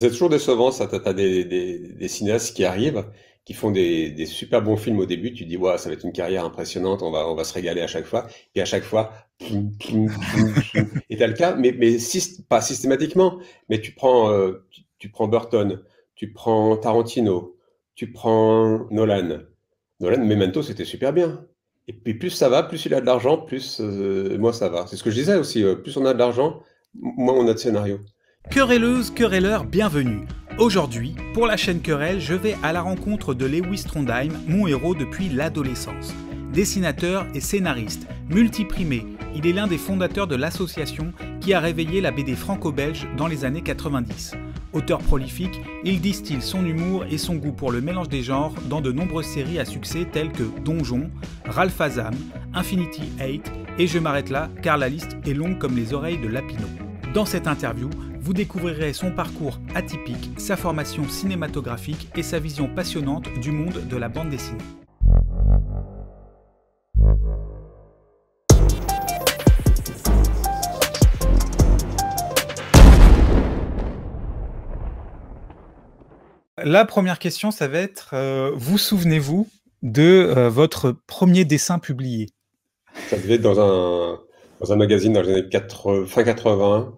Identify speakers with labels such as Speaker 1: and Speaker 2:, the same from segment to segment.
Speaker 1: C'est toujours décevant ça, tu as des cinéastes qui arrivent, qui font des super bons films au début, tu te dis: «Waouh, ça va être une carrière impressionnante, on va se régaler à chaque fois» et à chaque fois, ploum, ploum, ploum, ploum et tu as le cas, mais pas systématiquement, mais tu prends Burton, tu prends Tarantino, tu prends Nolan. Nolan, Memento, c'était super bien et puis plus ça va, plus il a de l'argent, plus, moins ça va. C'est ce que je disais aussi, plus on a de l'argent, moins on a de scénarios.
Speaker 2: Querelleuse, querelleur, bienvenue. Aujourd'hui, pour la chaîne Querelle, je vais à la rencontre de Lewis Trondheim, mon héros depuis l'adolescence. Dessinateur et scénariste, multiprimé, il est l'un des fondateurs de l'association qui a réveillé la BD franco-belge dans les années 90. Auteur prolifique, il distille son humour et son goût pour le mélange des genres dans de nombreuses séries à succès telles que Donjon, Ralph Azam, Infinity 8 et je m'arrête là car la liste est longue comme les oreilles de Lapino. Dans cette interview, vous découvrirez son parcours atypique, sa formation cinématographique et sa vision passionnante du monde de la bande dessinée. La première question, ça va être, vous souvenez-vous de votre premier dessin publié?
Speaker 1: Ça devait être dans un magazine dans les années fin 80,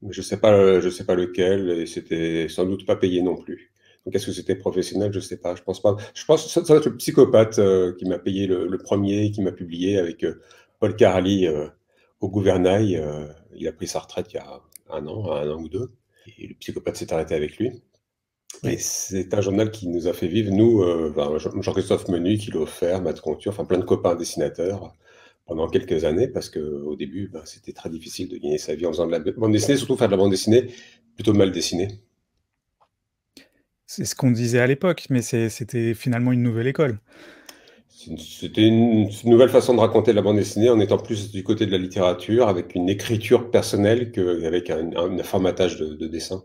Speaker 1: mais je sais pas lequel, et c'était sans doute pas payé non plus. Donc est-ce que c'était professionnel? Je sais pas, je pense pas. Je pense que ça doit être le Psychopathe qui m'a payé le premier, qui m'a publié avec Paul Carali au gouvernail. Il a pris sa retraite il y a un an ou deux, et le Psychopathe s'est arrêté avec lui. Et
Speaker 2: Ouais.
Speaker 1: c'est un journal qui nous a fait vivre, nous, enfin, Jean-Christophe Menu qui l'a offert, Matt Conture, enfin plein de copains dessinateurs pendant quelques années, parce qu'au début, ben, c'était très difficile de gagner sa vie en faisant de la bande dessinée, surtout faire de la bande dessinée plutôt mal dessinée.
Speaker 2: C'est ce qu'on disait à l'époque, mais c'était finalement une nouvelle école.
Speaker 1: C'était une nouvelle façon de raconter la bande dessinée en étant plus du côté de la littérature, avec une écriture personnelle qu'avec un formatage de dessin.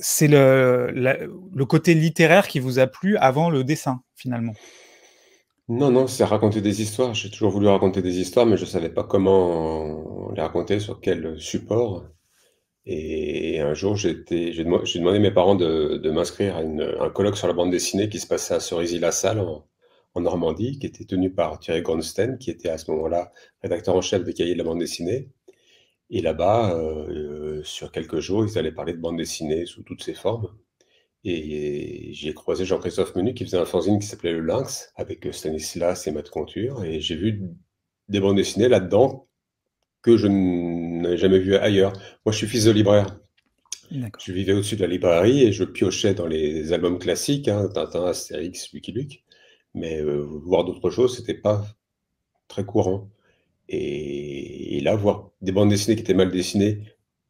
Speaker 2: C'est le côté littéraire qui vous a plu avant le dessin, finalement.
Speaker 1: Non, non, c'est raconter des histoires. J'ai toujours voulu raconter des histoires, mais je savais pas comment les raconter, sur quel support. Et un jour, j'ai demandé à mes parents de m'inscrire à un colloque sur la bande dessinée qui se passait à Cerisy-la-Salle en Normandie, qui était tenu par Thierry Gronstein, qui était à ce moment-là rédacteur en chef des cahiers de la bande dessinée. Et là-bas, sur quelques jours, ils allaient parler de bande dessinée sous toutes ses formes. Et j'y ai croisé Jean-Christophe Menu qui faisait un fanzine qui s'appelait Le Lynx, avec Stanislas et Matt Conture. Et j'ai vu des bandes dessinées là-dedans que je n'avais jamais vues ailleurs. Moi, je suis fils de libraire.
Speaker 2: D'accord.
Speaker 1: Je vivais au-dessus de la librairie et je piochais dans les albums classiques, hein, Tintin, Astérix, Lucky Luke. Mais voir d'autres choses, c'était pas très courant. Et là, voir des bandes dessinées qui étaient mal dessinées,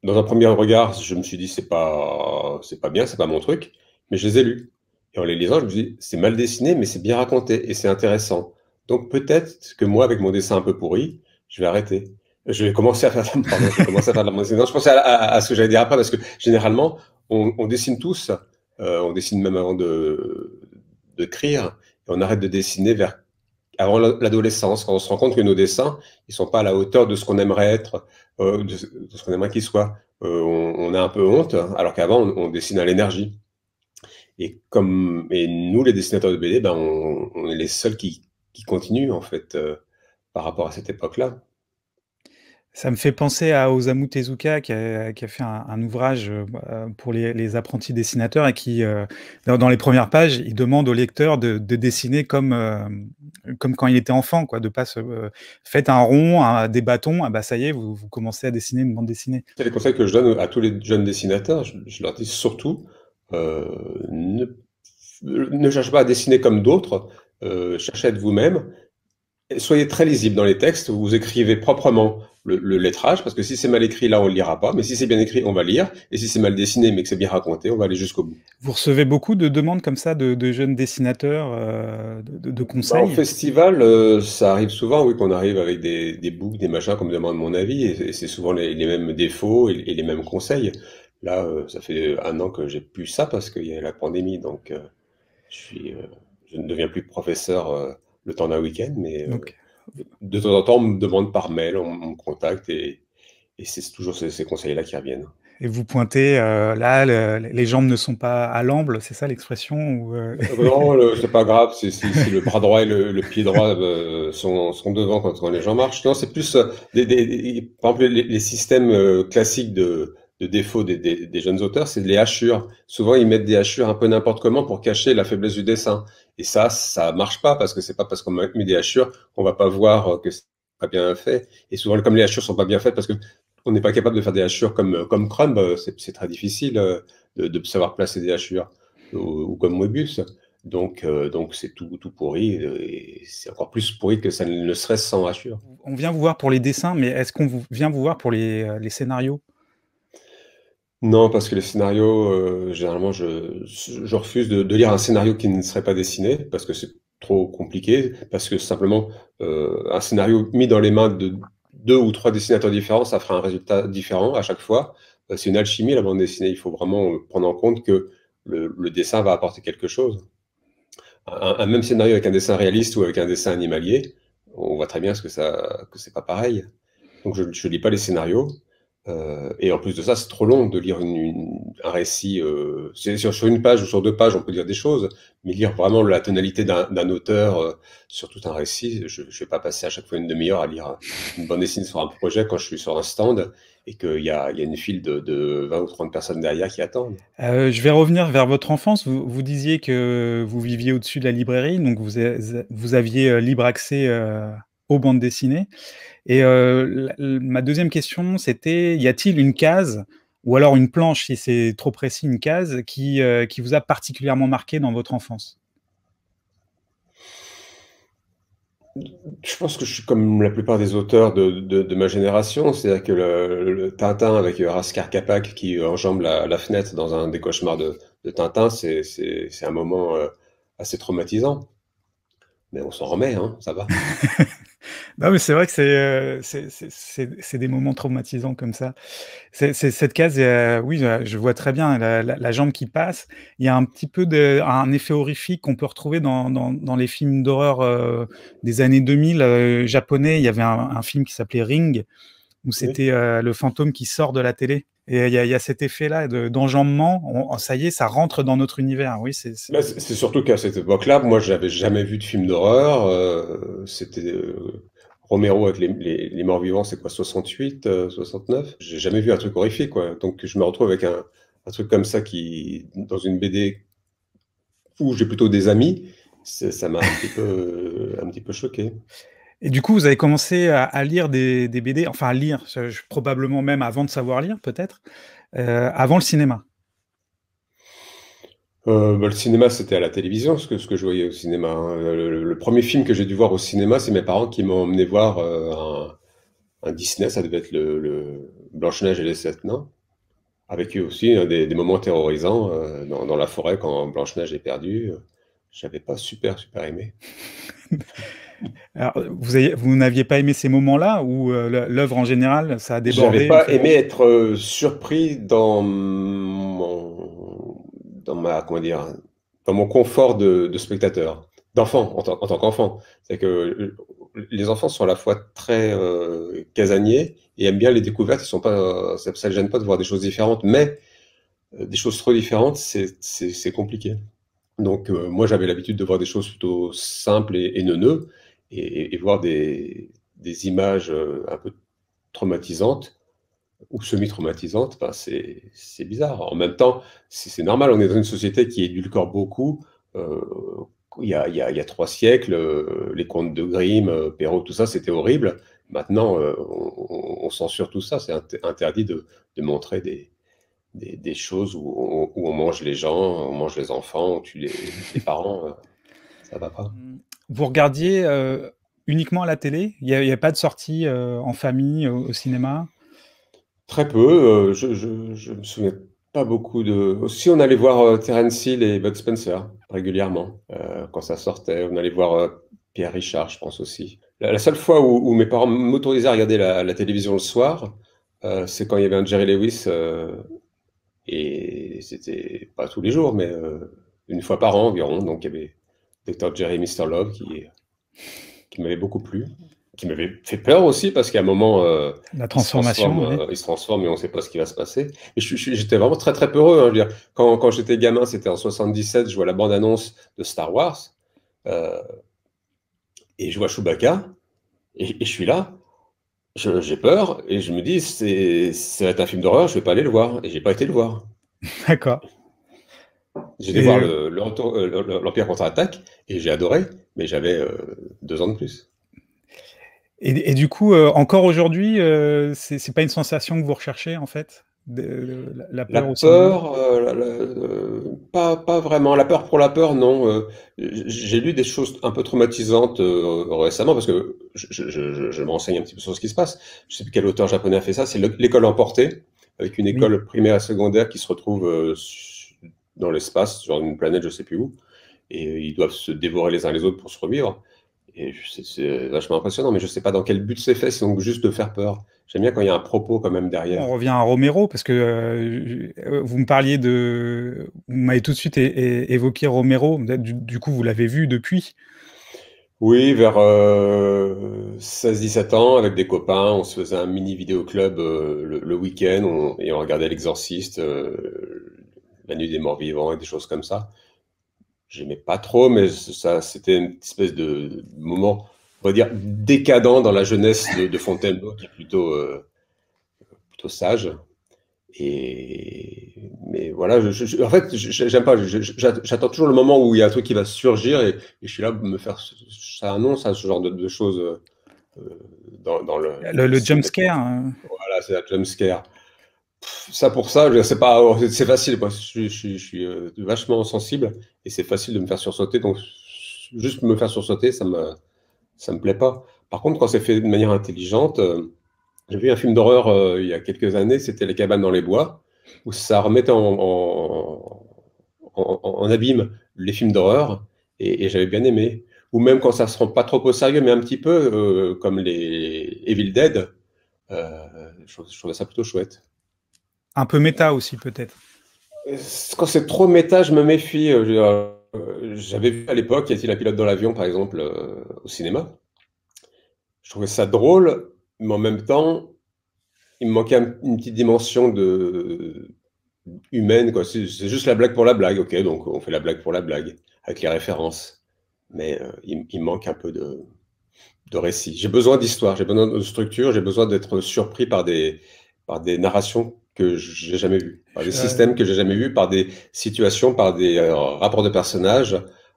Speaker 1: dans un premier regard, je me suis dit, c'est pas bien, c'est pas mon truc, mais je les ai lus. Et en les lisant, je me suis dit, c'est mal dessiné, mais c'est bien raconté et c'est intéressant. Donc peut-être que moi, avec mon dessin un peu pourri, je vais arrêter. Je vais commencer à faire, pardon, je vais commencer à faire de la bande dessinée. Non, je pensais à ce que j'allais dire après, parce que généralement, on dessine tous, on dessine même avant de écrire, et on arrête de dessiner avant l'adolescence, quand on se rend compte que nos dessins, ils sont pas à la hauteur de ce qu'on aimerait être, de ce qu'on aimerait qu'ils soient. On a un peu honte, alors qu'avant, on dessine à l'énergie. Et nous, les dessinateurs de BD, ben, on est les seuls qui continuent, en fait, par rapport à cette époque-là.
Speaker 2: Ça me fait penser à Osamu Tezuka qui a fait un ouvrage, pour les apprentis dessinateurs et qui, dans les premières pages, il demande au lecteur de dessiner comme quand il était enfant, quoi, de pas se faites un rond, des bâtons, ah bah, ça y est, vous commencez à dessiner une bande dessinée.
Speaker 1: C'est les conseils que je donne à tous les jeunes dessinateurs. Je leur dis surtout, euh, ne, ne cherchez pas à dessiner comme d'autres, cherchez à être vous-même. Soyez très lisible dans les textes, vous écrivez proprement le lettrage, parce que si c'est mal écrit, là, on ne lira pas, mais si c'est bien écrit, on va lire, et si c'est mal dessiné, mais que c'est bien raconté, on va aller jusqu'au bout.
Speaker 2: Vous recevez beaucoup de demandes comme ça de jeunes dessinateurs, de
Speaker 1: Bah, en
Speaker 2: conseils?
Speaker 1: festival, ça arrive souvent, oui, qu'on arrive avec des books, des machins, qu'on me demande mon avis, et c'est souvent les mêmes défauts et les mêmes conseils. Là, ça fait un an que j'ai plus ça, parce qu'il y a la pandémie, donc je suis, euh, je ne deviens plus professeur le temps d'un week-end, mais
Speaker 2: Donc
Speaker 1: de temps en temps, on me demande par mail, on me contacte et c'est toujours ces conseils-là qui reviennent.
Speaker 2: Et vous pointez, là, les jambes ne sont pas à l'amble, c'est ça l'expression ou
Speaker 1: Non, c'est pas grave si le bras droit et le pied droit sont devant quand les gens marchent. Non, c'est plus par exemple les systèmes classiques de défaut des jeunes auteurs, c'est les hachures. Souvent, ils mettent des hachures un peu n'importe comment pour cacher la faiblesse du dessin. Et ça marche pas parce que c'est pas parce qu'on met des hachures qu'on va pas voir que c'est pas bien fait. Et souvent, comme les hachures sont pas bien faites parce que on n'est pas capable de faire des hachures comme Crumb, c'est très difficile de savoir placer des hachures ou comme Moebius. Donc c'est tout pourri, et c'est encore plus pourri que ça ne le serait sans hachure.
Speaker 2: on vient vous voir pour les dessins, mais est-ce qu'on vient vous voir pour les scénarios?
Speaker 1: Non, parce que les scénarios, généralement, je refuse de lire un scénario qui ne serait pas dessiné, parce que c'est trop compliqué, parce que simplement, un scénario mis dans les mains de 2 ou 3 dessinateurs différents, ça fera un résultat différent à chaque fois. C'est une alchimie, la bande dessinée. Il faut vraiment prendre en compte que le dessin va apporter quelque chose. Un même scénario avec un dessin réaliste ou avec un dessin animalier, on voit très bien que c'est pas pareil. Donc je lis pas les scénarios. Et en plus de ça, c'est trop long de lire un récit. Sur une page ou sur 2 pages, on peut dire des choses, mais lire vraiment la tonalité d'un auteur sur tout un récit, je vais pas passer à chaque fois une demi-heure à lire une bande dessinée sur un projet quand je suis sur un stand et qu'il y a une file de 20 ou 30 personnes derrière qui attendent.
Speaker 2: Je vais revenir vers votre enfance. Vous disiez que vous viviez au-dessus de la librairie, donc vous aviez, libre accès, aux bandes dessinées et ma 2e question, c'était: y a-t-il une case ou alors une planche, si c'est trop précis, une case qui vous a particulièrement marqué dans votre enfance?
Speaker 1: Je pense que je suis comme la plupart des auteurs de ma génération, c'est-à-dire que le Tintin avec Raskar Kapak qui enjambe la fenêtre dans un des cauchemars de Tintin, c'est un moment assez traumatisant. Mais on s'en remet, hein, ça va.
Speaker 2: Non, mais c'est vrai que c'est des moments traumatisants comme ça. C'est cette case, oui, je vois très bien la jambe qui passe. Il y a un petit peu un effet horrifique qu'on peut retrouver dans les films d'horreur des années 2000 japonais. Il y avait un film qui s'appelait Ring, où
Speaker 1: Oui.
Speaker 2: c'était le fantôme qui sort de la télé. Et il y a cet effet-là d'enjambement. Ça y est, ça rentre dans notre univers. Oui,
Speaker 1: Là, c'est surtout qu'à cette époque-là, moi, j'avais jamais vu de film d'horreur. C'était Romero avec les morts vivants, c'est quoi, 68, 69? J'ai jamais vu un truc horrifique, quoi. Donc je me retrouve avec un truc comme ça dans une BD où j'ai plutôt des amis. Ça m'a un petit peu choqué.
Speaker 2: Et du coup, vous avez commencé à lire des BD, enfin à lire, probablement même avant de savoir lire, peut-être, avant le cinéma.
Speaker 1: Le cinéma, c'était à la télévision, ce que je voyais au cinéma, hein. Le premier film que j'ai dû voir au cinéma, c'est mes parents qui m'ont emmené voir un Disney, ça devait être le Blanche-Neige et les Sept Nains, avec eux aussi des moments terrorisants dans la forêt quand Blanche-Neige est perdue. J'avais pas super aimé.
Speaker 2: Alors, vous n'aviez pas aimé ces moments-là ou l'œuvre en général, ça a
Speaker 1: J'avais
Speaker 2: débordé en
Speaker 1: pas
Speaker 2: fait?
Speaker 1: aimé être surpris dans ma, comment dire, dans mon confort de spectateur, d'enfant, en tant qu'enfant. C'est que les enfants sont à la fois très casaniers et aiment bien les découvertes. Ils sont pas, ça les gêne pas de voir des choses différentes, mais des choses trop différentes, c'est compliqué. Donc moi, j'avais l'habitude de voir des choses plutôt simples et neuneux, et voir des images un peu traumatisantes ou semi-traumatisante, ben c'est bizarre. En même temps, c'est normal, on est dans une société qui édulcore beaucoup. Euh, il y a 3 siècles, les contes de Grimm, Perrault, tout ça, c'était horrible. Maintenant, on censure tout ça. C'est interdit de montrer des choses où on mange les gens, on mange les enfants, on tue les parents. Ça va pas.
Speaker 2: Vous regardiez uniquement à la télé? Il y a pas de sortie en famille, au cinéma?
Speaker 1: Très peu. Je me souviens pas beaucoup de. Si on allait voir Terence Hill et Bud Spencer régulièrement quand ça sortait, on allait voir Pierre Richard, je pense aussi. La seule fois où mes parents m'autorisaient à regarder la télévision le soir, c'est quand il y avait un Jerry Lewis et c'était pas tous les jours, mais une fois par an environ. Donc il y avait Dr. Jerry et Mr. Love qui m'avait beaucoup plu. qui m'avait fait peur aussi, parce qu'à un moment,
Speaker 2: La transformation, oui.
Speaker 1: il se transforme et on ne sait pas ce qui va se passer. Mais j'étais vraiment très très peureux, hein. Je veux dire, quand j'étais gamin, c'était en 77, je vois la bande-annonce de Star Wars, euh, et je vois Chewbacca, et je suis là, j'ai peur, et je me dis, ça va être un film d'horreur, je vais pas aller le voir, et j'ai pas été le voir.
Speaker 2: D'accord.
Speaker 1: J'ai été
Speaker 2: Et,
Speaker 1: voir l'Empire contre-attaque, et j'ai adoré, mais j'avais 2 ans de plus.
Speaker 2: et du coup, encore aujourd'hui, c'est pas une sensation que vous recherchez, en fait, la
Speaker 1: La
Speaker 2: peur au cinéma?
Speaker 1: peur, pas vraiment. La peur pour la peur, non. J'ai lu des choses un peu traumatisantes récemment, parce que je me renseigne un petit peu sur ce qui se passe. Je sais plus quel auteur japonais a fait ça. C'est l'école emportée, avec une
Speaker 2: Oui.
Speaker 1: école primaire et secondaire qui se retrouve dans l'espace, sur une planète, je sais plus où, et ils doivent se dévorer les uns les autres pour se revivre. Et c'est vachement impressionnant, mais je sais pas dans quel but c'est fait, c'est donc juste de faire peur. J'aime bien quand il y a un propos quand même
Speaker 2: On
Speaker 1: derrière.
Speaker 2: revient à Romero, parce que vous me parliez vous m'avez tout de suite évoqué Romero. Du coup, vous l'avez vu depuis.
Speaker 1: Oui, vers 16-17 ans, avec des copains, on se faisait un mini vidéoclub le week-end, et on regardait L'Exorciste, La Nuit des Morts Vivants et des choses comme ça. J'aimais pas trop, mais ça, c'était une espèce de moment, on va dire, décadent dans la jeunesse de Fontainebleau, qui est plutôt sage. Mais voilà, en fait, j'aime pas. J'attends toujours le moment où il y a un truc qui va surgir, et je suis là pour me faire. Ça annonce à ce genre de choses dans le
Speaker 2: Le jump
Speaker 1: cinéma.
Speaker 2: scare, hein.
Speaker 1: Voilà, c'est la jump scare. Ça pour ça, c'est pas, c'est facile. Moi, je suis vachement sensible, et c'est facile de me faire sursauter. Donc, juste me faire sursauter, ça me plaît pas. Par contre, quand c'est fait de manière intelligente, j'ai vu un film d'horreur il y a quelques années, c'était Les Cabanes dans les bois, où ça remettait en abîme les films d'horreur, et j'avais bien aimé. Ou même quand ça se rend pas trop au sérieux, mais un petit peu, comme les Evil Dead, je trouvais ça plutôt chouette.
Speaker 2: Un peu méta aussi, peut-être.
Speaker 1: Quand c'est trop méta, je me méfie. J'avais vu à l'époque, Y a-t-il un pilote dans l'avion, par exemple, au cinéma. Je trouvais ça drôle, mais en même temps, il me manquait une petite dimension humaine, quoi. C'est juste la blague pour la blague, ok, donc on fait la blague pour la blague, avec les références. Mais il me manque un peu de récit. J'ai besoin d'histoire, j'ai besoin de structure, j'ai besoin d'être surpris par des narrations que j'ai jamais vues, par des systèmes que j'ai jamais vus, par des situations, par des rapports de personnages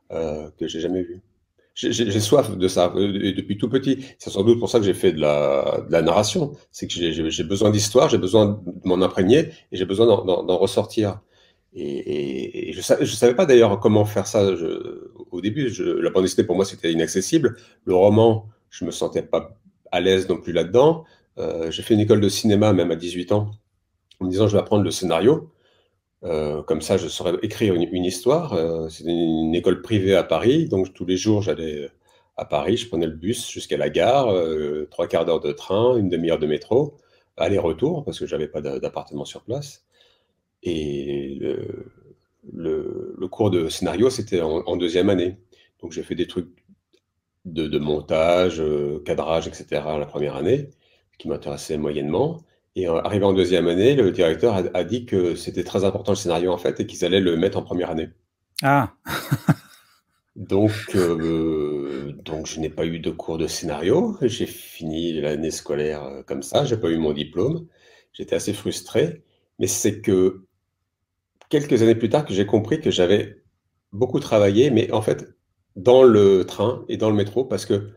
Speaker 1: que j'ai jamais vus. J'ai soif de ça, et depuis tout petit. C'est sans doute pour ça que j'ai fait de la narration. C'est que j'ai besoin d'histoire, j'ai besoin de m'en imprégner, et j'ai besoin d'en ressortir. Et je savais pas d'ailleurs comment faire ça. Au début, la bande dessinée pour moi c'était inaccessible. Le roman, je me sentais pas à l'aise non plus là-dedans. J'ai fait une école de cinéma même à 18 ans, en me disant je vais apprendre le scénario. Comme ça, je saurais écrire une histoire. C'était une école privée à Paris, donc tous les jours, j'allais à Paris, je prenais le bus jusqu'à la gare, 3/4 d'heure de train, une demi-heure de métro, aller-retour, parce que j'avais pas d'appartement sur place. Et le cours de scénario, c'était en deuxième année. Donc j'ai fait des trucs de montage, cadrage, etc. la première année, qui m'intéressait moyennement. Et arrivé en deuxième année, le directeur a dit que c'était très important le scénario en fait, et qu'ils allaient le mettre en première année.
Speaker 2: Ah,
Speaker 1: Donc je n'ai pas eu de cours de scénario. J'ai fini l'année scolaire comme ça. J'ai pas eu mon diplôme. J'étais assez frustré. Mais c'est que quelques années plus tard que j'ai compris que j'avais beaucoup travaillé, mais en fait dans le train et dans le métro, parce que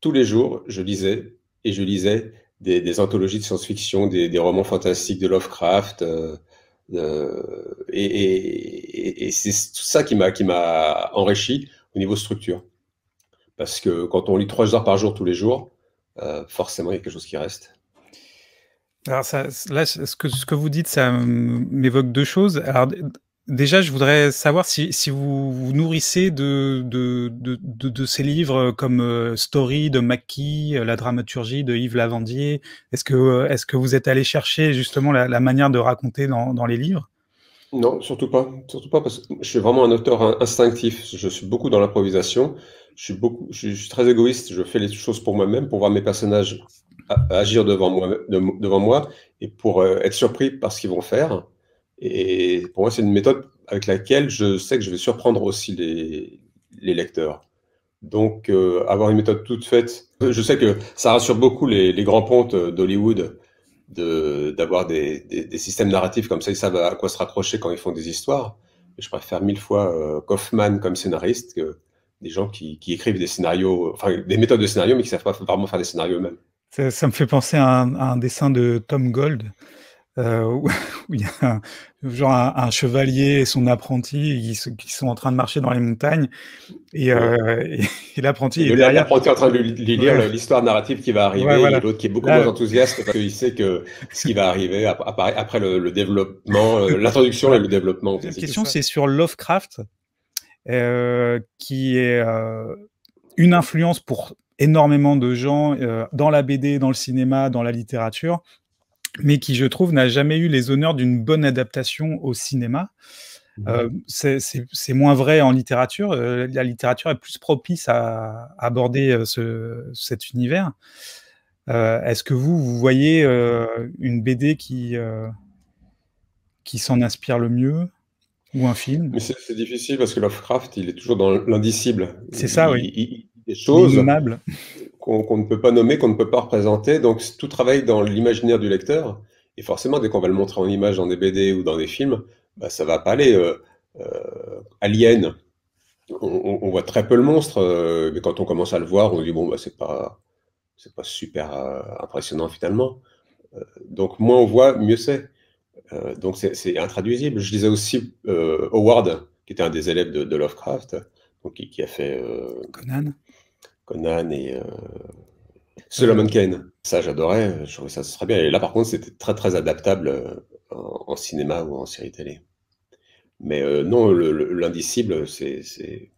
Speaker 1: tous les jours, je lisais, et je lisais des anthologies de science-fiction, des romans fantastiques de Lovecraft, et c'est tout ça qui m'a enrichi au niveau structure. Parce que quand on lit 3 heures par jour tous les jours, forcément il y a quelque chose qui reste.
Speaker 2: alors là, ce que vous dites, ça m'évoque deux choses. Alors, déjà, je voudrais savoir si vous vous nourrissez de ces livres comme Story de Mackie, la dramaturgie de Yves Lavandier. Est-ce que vous êtes allé chercher justement la manière de raconter dans les livres?
Speaker 1: Non, surtout pas parce que je suis vraiment un auteur instinctif. Je suis beaucoup dans l'improvisation. Je suis très égoïste. Je fais les choses pour moi-même, pour voir mes personnages agir devant moi et pour être surpris par ce qu'ils vont faire. Et pour moi, c'est une méthode avec laquelle je sais que je vais surprendre aussi les lecteurs. Donc, avoir une méthode toute faite, je sais que ça rassure beaucoup les grands pontes d'Hollywood d'avoir des systèmes narratifs comme ça, ils savent à quoi se raccrocher quand ils font des histoires. Et je préfère mille fois Kaufman comme scénariste que des gens qui écrivent des scénarios, enfin des méthodes de scénario, mais qui savent pas vraiment faire des scénarios eux-mêmes.
Speaker 2: Ça me fait penser à un dessin de Tom Gold, où où il y a un chevalier et son apprenti qui sont en train de marcher dans les montagnes et,
Speaker 1: Oui.
Speaker 2: et l'apprenti
Speaker 1: Et
Speaker 2: est derrière.
Speaker 1: l'apprenti est en train de lui lire
Speaker 2: Ouais,
Speaker 1: l'histoire narrative qui va
Speaker 2: ouais,
Speaker 1: arriver, et
Speaker 2: voilà.
Speaker 1: l'autre qui est beaucoup moins
Speaker 2: Là,
Speaker 1: enthousiaste parce qu'il sait que ce qui va arriver après le développement, l'introduction et
Speaker 2: voilà.
Speaker 1: le développement
Speaker 2: Deuxième
Speaker 1: classique.
Speaker 2: question, c'est sur Lovecraft, qui est une influence pour énormément de gens dans la BD, dans le cinéma, dans la littérature, mais qui, je trouve, n'a jamais eu les honneurs d'une bonne adaptation au cinéma.
Speaker 1: Mhm.
Speaker 2: C'est moins vrai en littérature. La littérature est plus propice à aborder cet univers. Est-ce que vous voyez une BD qui s'en inspire le mieux, ou un film?
Speaker 1: Mais c'est difficile parce que Lovecraft, il est toujours dans l'indicible.
Speaker 2: C'est ça, oui.
Speaker 1: Il dit des choses
Speaker 2: L'innommable.
Speaker 1: qu'on ne peut pas nommer, qu'on ne peut pas représenter. Donc tout travaille dans l'imaginaire du lecteur. Et forcément, dès qu'on va le montrer en image dans des BD ou dans des films, bah, ça va pas aller. Alien, on voit très peu le monstre, mais quand on commence à le voir, on dit bon, bah, c'est pas super impressionnant finalement. Donc moins on voit, mieux c'est. Donc c'est intraduisible. Je lisais aussi Howard, qui était un des élèves de Lovecraft, donc qui a fait
Speaker 2: Conan.
Speaker 1: Conan et
Speaker 2: Euh,
Speaker 1: Solomon Kane. Ça, j'adorais. Je trouvais ça très bien. Et là, par contre, c'était très très adaptable en cinéma ou en série télé. Mais non, l'indicible, c'est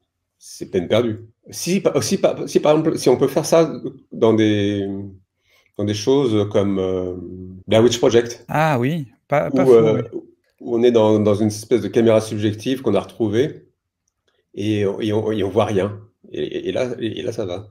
Speaker 1: peine perdue. Si par exemple, si on peut faire ça dans dans des choses comme Blair Witch Project,
Speaker 2: Ah oui, pas
Speaker 1: où,
Speaker 2: faux, oui.
Speaker 1: où on est dans une espèce de caméra subjective qu'on a retrouvée et on voit rien. Et là, ça va.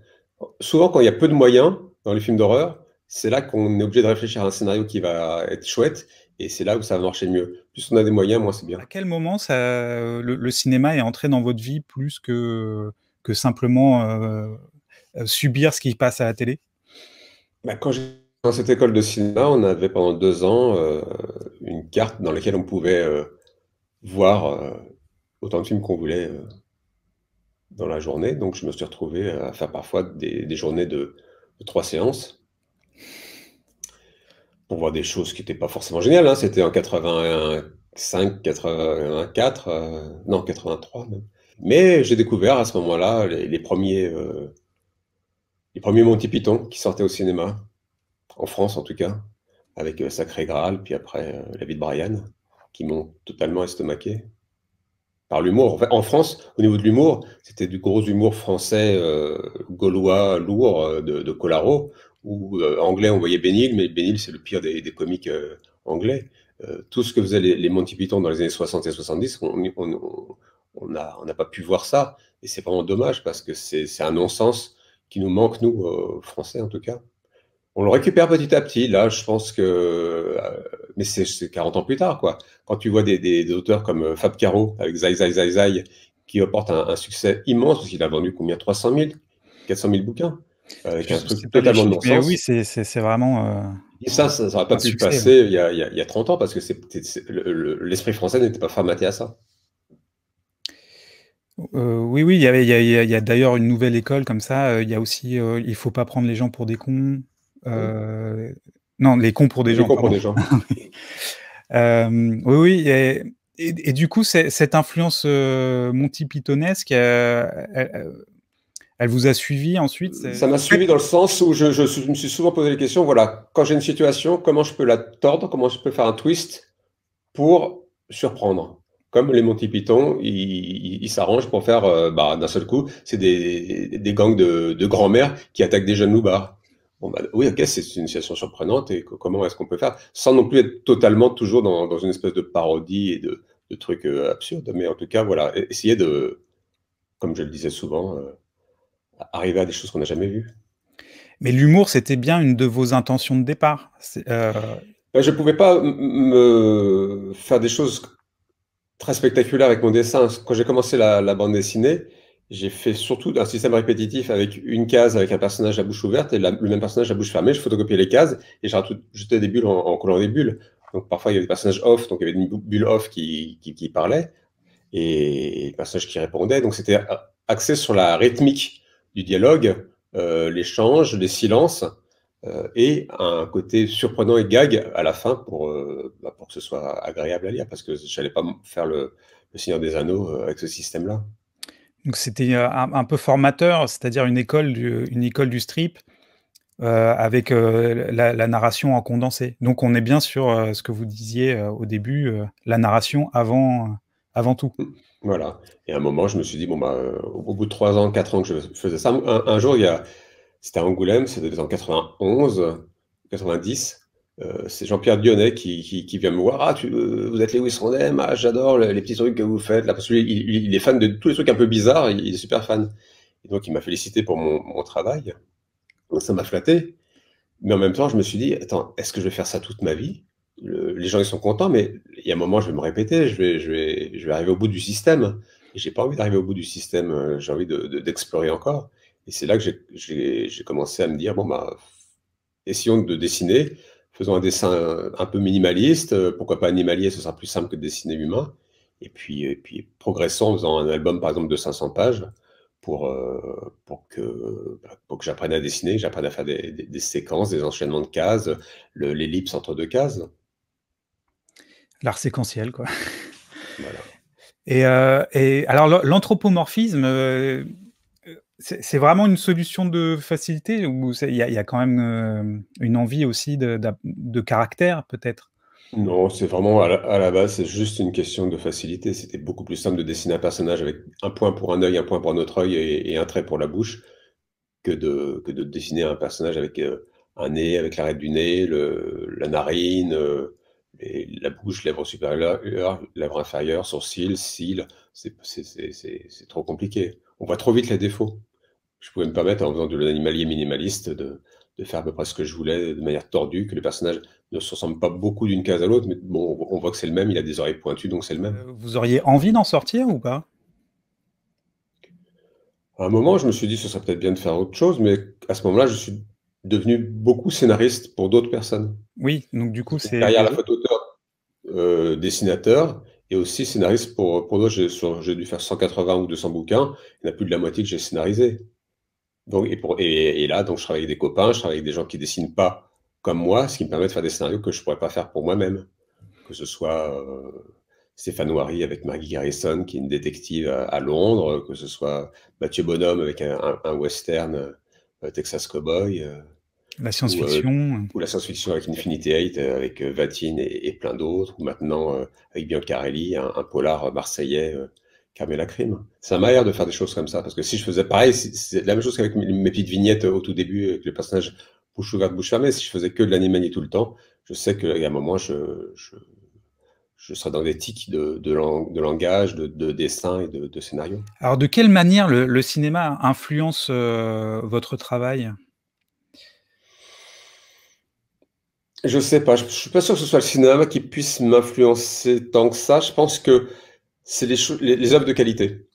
Speaker 1: Souvent, quand il y a peu de moyens dans les films d'horreur, c'est là qu'on est obligé de réfléchir à un scénario qui va être chouette, et c'est là où ça va marcher mieux. Plus on a des moyens, moins c'est
Speaker 2: À
Speaker 1: bien.
Speaker 2: quel moment le cinéma est entré dans votre vie plus que simplement subir ce qui passe à la télé?
Speaker 1: Bah, quand j'étais dans cette école de cinéma, on avait pendant 2 ans une carte dans laquelle on pouvait voir autant de films qu'on voulait dans la journée. Donc je me suis retrouvé à faire parfois des journées de 3 séances pour voir des choses qui n'étaient pas forcément géniales, hein. C'était en 85, 84, non 83 même. Mais j'ai découvert à ce moment-là les premiers Monty Python qui sortaient au cinéma, en France en tout cas, avec Sacré Graal, puis après La vie de Brian, qui m'ont totalement estomaqué par l'humour. En fait, en France, au niveau de l'humour, c'était du gros humour français, gaulois, lourd, de Colaro, ou anglais, on voyait Bénil, mais Bénil, c'est le pire des comiques anglais. Tout ce que faisaient les Monty Python dans les années 60 et 70, on n'a pas pu voir ça. Et c'est vraiment dommage parce que c'est un non-sens qui nous manque, nous, Français en tout cas. On le récupère petit à petit. Là, je pense que, mais c'est 40 ans plus tard, quoi. Quand tu vois des auteurs comme Fab Caro avec Zai Zai Zai Zai, qui apportent un succès immense, parce qu'il a vendu combien? 300 000, 400 000 bouquins, avec
Speaker 2: Je
Speaker 1: un
Speaker 2: ne sais
Speaker 1: truc
Speaker 2: pas les
Speaker 1: totalement de
Speaker 2: chiffres, mais oui,
Speaker 1: non-sens.
Speaker 2: c'est vraiment
Speaker 1: Et ça n'aurait pas
Speaker 2: un
Speaker 1: pu
Speaker 2: succès.
Speaker 1: passer il y a 30 ans, parce que l'esprit français n'était pas formaté à ça.
Speaker 2: Oui, oui, il y a d'ailleurs une nouvelle école comme ça. Il y a aussi, il faut pas prendre les gens pour des cons.
Speaker 1: Oui,
Speaker 2: euh, non, les cons pour des
Speaker 1: les
Speaker 2: gens,
Speaker 1: comprends
Speaker 2: pardon.
Speaker 1: des gens.
Speaker 2: Oui, oui. Et du coup, cette influence Monty Pythonesque, elle vous a suivi ensuite?
Speaker 1: Ça m'a
Speaker 2: En fait,
Speaker 1: suivi dans le sens où je me suis souvent posé les questions, voilà, quand j'ai une situation, comment je peux la tordre, comment je peux faire un twist pour surprendre. Comme les Monty Python, ils s'arrangent pour faire, bah, d'un seul coup, c'est des gangs de grands-mères qui attaquent des jeunes loupards. Bon, bah, oui, ok, c'est une situation surprenante et comment est-ce qu'on peut faire sans non plus être totalement toujours dans une espèce de parodie et de trucs absurdes. Mais en tout cas, voilà, essayer de, comme je le disais souvent, arriver à des choses qu'on n'a jamais vues.
Speaker 2: Mais l'humour, c'était bien une de vos intentions de départ?
Speaker 1: Ben, je ne pouvais pas me faire des choses très spectaculaire avec mon dessin. Quand j'ai commencé la bande dessinée, j'ai fait surtout un système répétitif avec une case avec un personnage à bouche ouverte et le même personnage à bouche fermée. Je photocopiais les cases et j'ai rajouté des bulles en collant des bulles. Donc parfois il y avait des personnages off, donc il y avait une bulle off qui parlait et des personnages qui répondaient. Donc c'était axé sur la rythmique du dialogue, l'échange, les silences et un côté surprenant et gag à la fin pour que ce soit agréable à lire, parce que je n'allais pas faire le Seigneur des Anneaux avec ce système-là.
Speaker 2: Donc c'était, un peu formateur, c'est-à-dire une école du strip, avec, la narration en condensé. Donc on est bien sur, ce que vous disiez, au début, la narration avant tout.
Speaker 1: Voilà. Et à un moment, je me suis dit, bon, bah, au bout de 3 ans, 4 ans que je faisais ça, un jour, c'était à Angoulême, c'était en 91, 90. C'est Jean-Pierre Dionnet qui vient me voir. Ah, vous êtes Lewis Rondem, ah, j'adore les petits trucs que vous faites. Là, parce que lui, il est fan de tous les trucs un peu bizarres, il est super fan. Et donc, il m'a félicité pour mon travail. Donc, ça m'a flatté. Mais en même temps, je me suis dit, attends, est-ce que je vais faire ça toute ma vie? Les gens, ils sont contents, mais il y a un moment, je vais me répéter, je vais arriver au bout du système. Et j'ai pas envie d'arriver au bout du système, j'ai envie d'explorer encore. Et c'est là que j'ai commencé à me dire, bon, bah, essayons de dessiner, faisons un dessin un peu minimaliste, pourquoi pas animalier, ce sera plus simple que de dessiner humain. Et puis progressons en faisant un album, par exemple, de 500 pages pour que j'apprenne à dessiner, que j'apprenne à faire des séquences, des enchaînements de cases, l'ellipse entre deux cases.
Speaker 2: L'art séquentiel, quoi.
Speaker 1: Voilà.
Speaker 2: Et alors l'anthropomorphisme, c'est vraiment une solution de facilité ou il y a quand même, une envie aussi de caractère peut-être?
Speaker 1: Non, c'est vraiment à la base, c'est juste une question de facilité. C'était beaucoup plus simple de dessiner un personnage avec un point pour un œil, un point pour un autre œil et un trait pour la bouche que de dessiner un personnage avec un nez, avec l'arête du nez, la narine, la bouche, lèvres supérieures, lèvres inférieures, sourcils, cils. C'est trop compliqué. On voit trop vite les défauts. Je pouvais me permettre, en faisant de l'animalier minimaliste, de faire à peu près ce que je voulais, de manière tordue, que les personnages ne se ressemblent pas beaucoup d'une case à l'autre, mais bon, on voit que c'est le même, il a des oreilles pointues, donc c'est le même.
Speaker 2: Vous auriez envie d'en sortir ou pas?
Speaker 1: À un moment, je me suis dit, ce serait peut-être bien de faire autre chose, mais à ce moment-là, je suis devenu beaucoup scénariste pour d'autres personnes.
Speaker 2: Oui, donc du coup
Speaker 1: C'est une carrière
Speaker 2: c'est
Speaker 1: à la fois d'auteur, dessinateur, et aussi scénariste pour d'autres. J'ai dû faire 180 ou 200 bouquins, il n'y en a plus de la moitié que j'ai scénarisé. Donc, et là, donc, je travaille avec des copains, je travaille avec des gens qui dessinent pas comme moi, ce qui me permet de faire des scénarios que je pourrais pas faire pour moi-même. Que ce soit Stéphane Ouary avec Maggie Garrison, qui est une détective à Londres, que ce soit Mathieu Bonhomme avec un western Texas Cowboy,
Speaker 2: la
Speaker 1: ou,
Speaker 2: science-fiction.
Speaker 1: ou la science-fiction avec Infinity Eight, avec Vatine et plein d'autres, ou maintenant avec Biancarelli, un polar marseillais, Carmela Crime. C'est un manière de faire des choses comme ça, parce que si je faisais pareil, c'est la même chose qu'avec mes petites vignettes au tout début, avec le personnage bouche ouverte, bouche fermée. Si je faisais que de l'animalier tout le temps, je sais qu'il y a un moment, je serais dans des tics de langage, de dessin et de scénario.
Speaker 2: Alors de quelle manière le cinéma influence, votre travail?
Speaker 1: Je sais pas, je suis pas sûr que ce soit le cinéma qui puisse m'influencer tant que ça. Je pense que c'est les œuvres de qualité.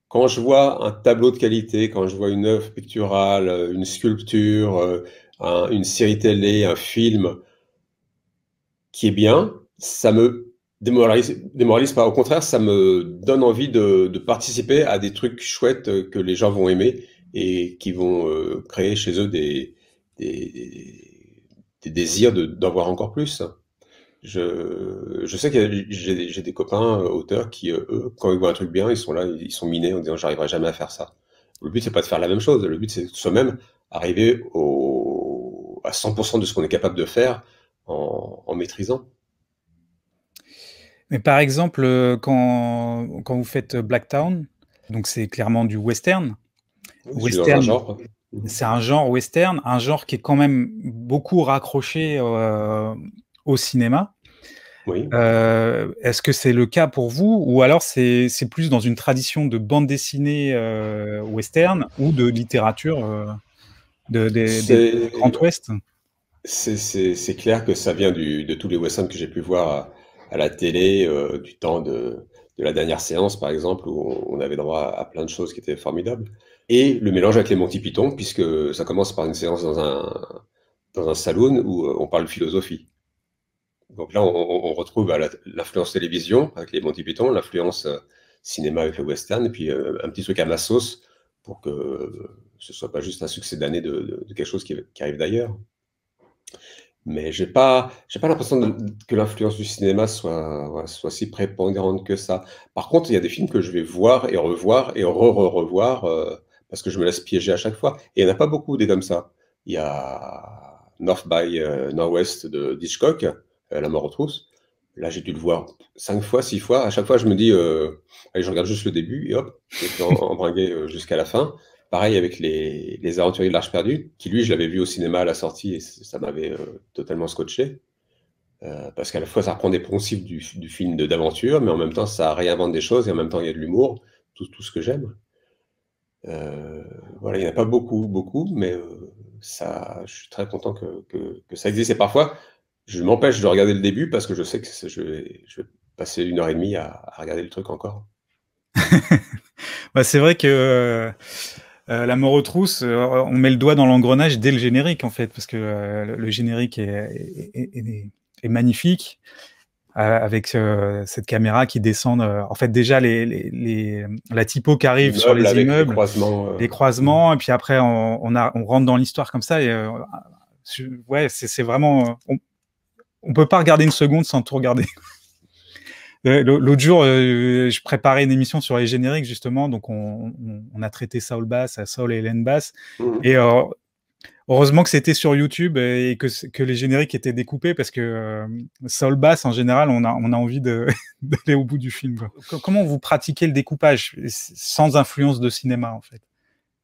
Speaker 1: Quand je vois un tableau de qualité, quand je vois une œuvre picturale, une sculpture, une série télé, un film qui est bien, ça me démoralise pas. Au contraire, ça me donne envie de participer à des trucs chouettes que les gens vont aimer et qui vont créer chez eux des désirs d'en voir encore plus. Je sais que j'ai des copains auteurs qui, eux, quand ils voient un truc bien, ils sont là, ils sont minés en disant j'arriverai jamais à faire ça. Le but, c'est pas de faire la même chose. Le but, c'est soi-même arriver à 100% de ce qu'on est capable de faire en maîtrisant.
Speaker 2: Mais par exemple, quand vous faites Blacktown, donc c'est clairement du western.
Speaker 1: Je suis dans un
Speaker 2: Western,
Speaker 1: genre.
Speaker 2: c'est un genre western, un genre qui est quand même beaucoup raccroché, au cinéma.
Speaker 1: Oui.
Speaker 2: Est-ce que c'est le cas pour vous ou alors c'est plus dans une tradition de bande dessinée western ou de littérature du
Speaker 1: C'est
Speaker 2: Grand Ouest?
Speaker 1: c'est clair que ça vient de tous les westerns que j'ai pu voir à la télé, du temps de la dernière séance, par exemple, où on avait droit à plein de choses qui étaient formidables. Et le mélange avec les Monty Python, puisque ça commence par une séance dans un saloon où on parle philosophie. Donc là, on retrouve l'influence télévision avec les Monty Python, l'influence cinéma avec le western, et puis un petit truc à ma sauce pour que ce soit pas juste un succès d'année de quelque chose qui arrive d'ailleurs. Mais j'ai pas l'impression que l'influence du cinéma soit si prépondérante que ça. Par contre, il y a des films que je vais voir et revoir et revoir parce que je me laisse piéger à chaque fois. Et il n'y en a pas beaucoup des comme ça. Il y a North by Northwest de Hitchcock, La mort aux trousses. Là, j'ai dû le voir 5 fois, 6 fois. À chaque fois, je me dis, allez, je regarde juste le début et hop, je peux embringuer jusqu'à la fin. Pareil avec les Aventuriers de l'Arche perdue, qui lui, je l'avais vu au cinéma à la sortie et ça m'avait totalement scotché. Parce qu'à la fois, ça reprend des poncifs du film d'aventure, mais en même temps, ça réinvente des choses et en même temps, il y a de l'humour, tout ce que j'aime. Euh, voilà, il n'y en a pas beaucoup, beaucoup, mais je suis très content que ça existe. Et parfois, je m'empêche de regarder le début parce que je sais que je vais passer 1 heure et demie à regarder le truc encore.
Speaker 2: Bah, c'est vrai que La mort aux trousses, on met le doigt dans l'engrenage dès le générique en fait, parce que le générique est magnifique. Avec cette caméra qui descend. En fait, déjà, la typo qui arrive sur
Speaker 1: L'immeuble
Speaker 2: les
Speaker 1: avec les
Speaker 2: immeubles,
Speaker 1: croisements.
Speaker 2: les croisements, et puis après, on rentre dans l'histoire comme ça. Et, ouais, c'est vraiment. On peut pas regarder une seconde sans tout regarder. L'autre jour, je préparais une émission sur les génériques, justement. Donc, on a traité Saul Bass, Saul et Hélène Bass. Et heureusement que c'était sur YouTube et que les génériques étaient découpés parce que Saul Bass, en général, on a envie d'aller au bout du film, quoi. Comment vous pratiquez le découpage sans influence de cinéma, en fait?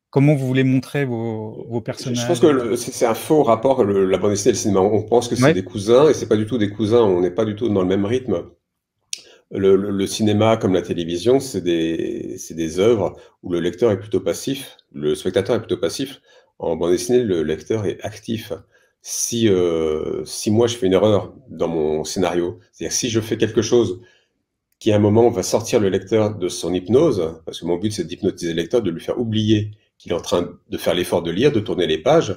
Speaker 2: Comment vous voulez montrer vos
Speaker 1: Je pense
Speaker 2: personnages?
Speaker 1: que c'est un faux rapport, la bande dessinée et le cinéma. On pense que c'est
Speaker 2: Ouais,
Speaker 1: des cousins et c'est pas du tout des cousins. On n'est pas du tout dans le même rythme. Le cinéma, comme la télévision, c'est des œuvres où le lecteur est plutôt passif, le spectateur est plutôt passif. En bande dessinée, le lecteur est actif. Si moi je fais une erreur dans mon scénario, c'est-à-dire si je fais quelque chose qui à un moment va sortir le lecteur de son hypnose, parce que mon but c'est d'hypnotiser le lecteur, de lui faire oublier qu'il est en train de faire l'effort de lire, de tourner les pages.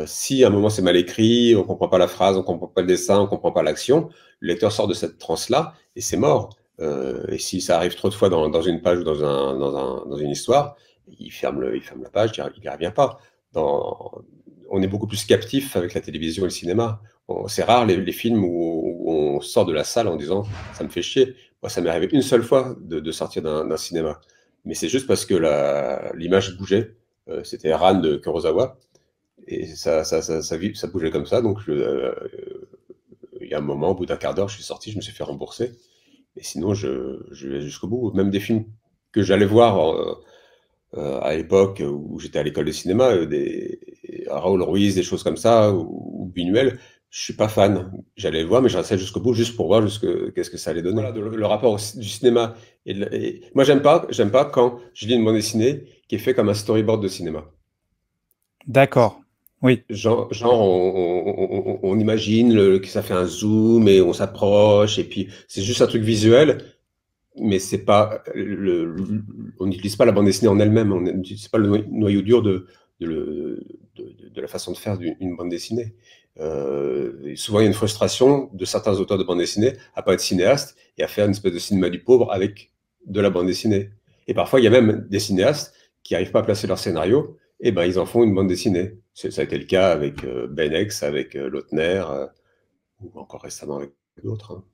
Speaker 1: Si à un moment c'est mal écrit, on comprend pas la phrase, on comprend pas le dessin, on comprend pas l'action, le lecteur sort de cette transe-là et c'est mort. Et si ça arrive trop de fois dans une page ou dans une histoire, il ferme la page, il n'y revient pas. On est beaucoup plus captif avec la télévision et le cinéma. C'est rare les films où on sort de la salle en disant ça me fait chier. Moi, ça m'est arrivé une seule fois de sortir d'un cinéma. Mais c'est juste parce que l'image bougeait. C'était Ran de Kurosawa. Et ça bougeait comme ça. Donc, il y a un moment, au bout d'un quart d'heure, je suis sorti, je me suis fait rembourser. Et sinon, je vais jusqu'au bout. Même des films que j'allais voir à l'époque où j'étais à l'école de cinéma, Raoul Ruiz, des choses comme ça, ou Buñuel, je suis pas fan. J'allais le voir, mais je restais jusqu'au bout, juste pour voir qu'est-ce que ça allait donner. Voilà, le rapport du cinéma. Moi, j'aime pas quand je lis une bande dessinée qui est faite comme un storyboard de cinéma.
Speaker 2: d'accord. Oui.
Speaker 1: Genre, on imagine que ça fait un zoom et on s'approche, et puis c'est juste un truc visuel, mais c'est pas on n'utilise pas la bande dessinée en elle-même, on n'utilise pas le noyau dur de la façon de faire d'une bande dessinée. Et souvent, il y a une frustration de certains auteurs de bande dessinée à pas être cinéaste et à faire une espèce de cinéma du pauvre avec de la bande dessinée. Et parfois, il y a même des cinéastes qui n'arrivent pas à placer leur scénario, et ben ils en font une bande dessinée. Ça a été le cas avec Ben X, avec Lautner, ou encore récemment avec d'autres. Hein.